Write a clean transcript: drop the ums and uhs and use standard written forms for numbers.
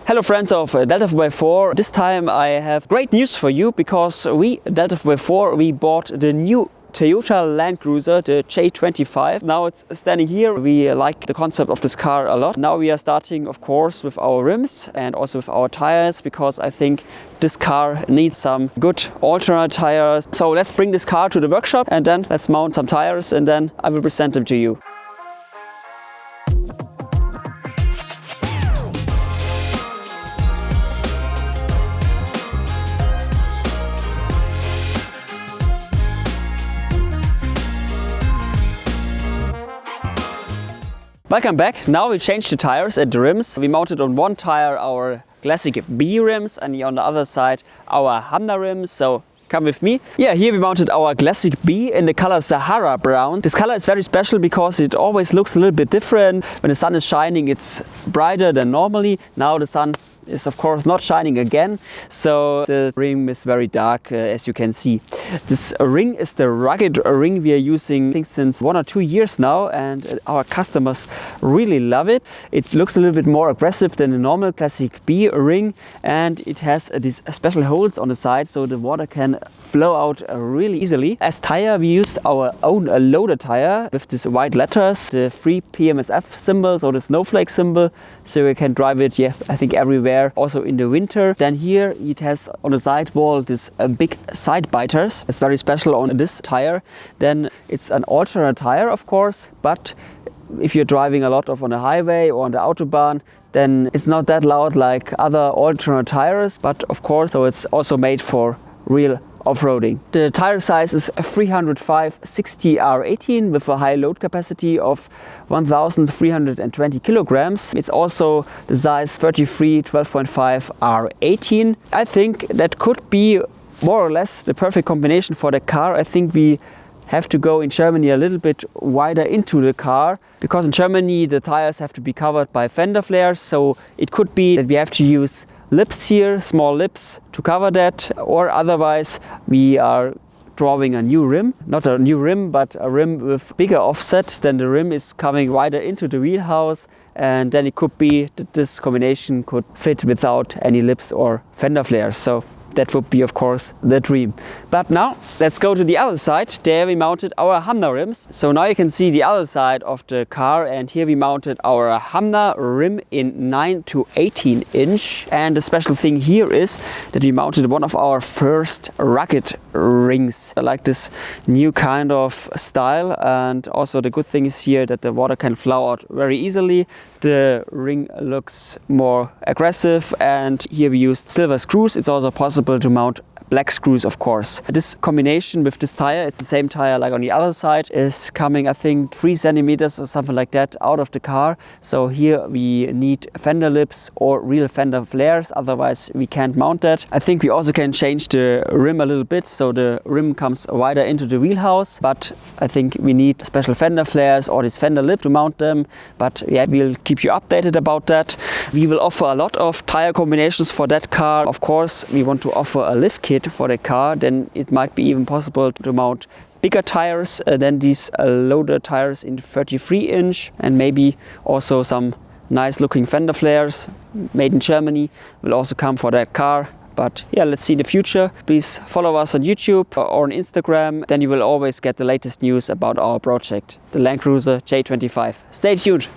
Hello friends of delta4x4. This time I have great news for you because we, delta4x4, we bought the new Toyota Landcruiser, the J25. Now it's standing here. We like the concept of this car a lot. Now we are starting, of course, with our rims and also with our tires, because I think this car needs some good alternate tires. So let's bring this car to the workshop and then let's mount some tires and then I will present them to you. Welcome back. Now we changed the tires and the rims. We mounted on one tire our classic B rims and on the other side our Honda rims. So come with me. Yeah, here we mounted our classic B in the color Sahara brown. This color is very special because it always looks a little bit different. When the sun is shining, it's brighter than normally. Now the sun is of course not shining again, so the rim is very dark, as you can see. This ring is the rugged ring we are using, I think, since 1 or 2 years now, and our customers really love it. It looks a little bit more aggressive than a normal classic B ring, and it has these special holes on the side so the water can flow out really easily. As tire, we used our own loader tire with these white letters, the 3 PMSF symbol, so the snowflake symbol, so you can drive it, yeah, I think everywhere, also in the winter. Then here it has on the side wall this big side biters. It's very special on this tire. Then it's an alternate tire, of course, but if you're driving a lot on the highway or on the autobahn, then it's not that loud like other alternate tires, but of course, so it's also made for real off-roading. The tire size is 305/60R18 with a high load capacity of 1,320 kilograms. It's also the size 33/12.5R18. I think that could be more or less the perfect combination for the car. I think we have to go in Germany a little bit wider into the car, because in Germany the tires have to be covered by Fenderflares, so it could be that we have to use lips here, small lips, to cover that, or otherwise we are drawing a new rim. Not a new rim, but a rim with bigger offset. Then the rim is coming wider into the wheelhouse, and then it could be that this combination could fit without any lips or fender flares. So that would be, of course, the dream. But now let's go to the other side. There we mounted our Honda rims. So now you can see the other side of the car, and here we mounted our Honda rim in 9 to 18 inch. And the special thing here is that we mounted one of our first rugged rings. I like this new kind of style, and also the good thing is here that the water can flow out very easily. The ring looks more aggressive, and here we used silver screws. It's also possible to mount black screws, of course. This combination with this tire, it's the same tire like on the other side, is coming, I think, 3 centimeters or something like that out of the car. So here we need fender lips or real fender flares, otherwise we can't mount that. I think we also can change the rim a little bit, so the rim comes wider into the wheelhouse, but I think we need special fender flares or this fender lip to mount them. But yeah, we'll keep you updated about that. We will offer a lot of tire combinations for that car. Of course, we want to offer a lift kit for the car. Then it might be even possible to mount bigger tires than these loader tires in 33 inch, and maybe also some nice looking fender flares made in Germany will also come for that car. But yeah, let's see the future. Please follow us on YouTube or on Instagram. Then you will always get the latest news about our project, the Landcruiser J25. Stay tuned.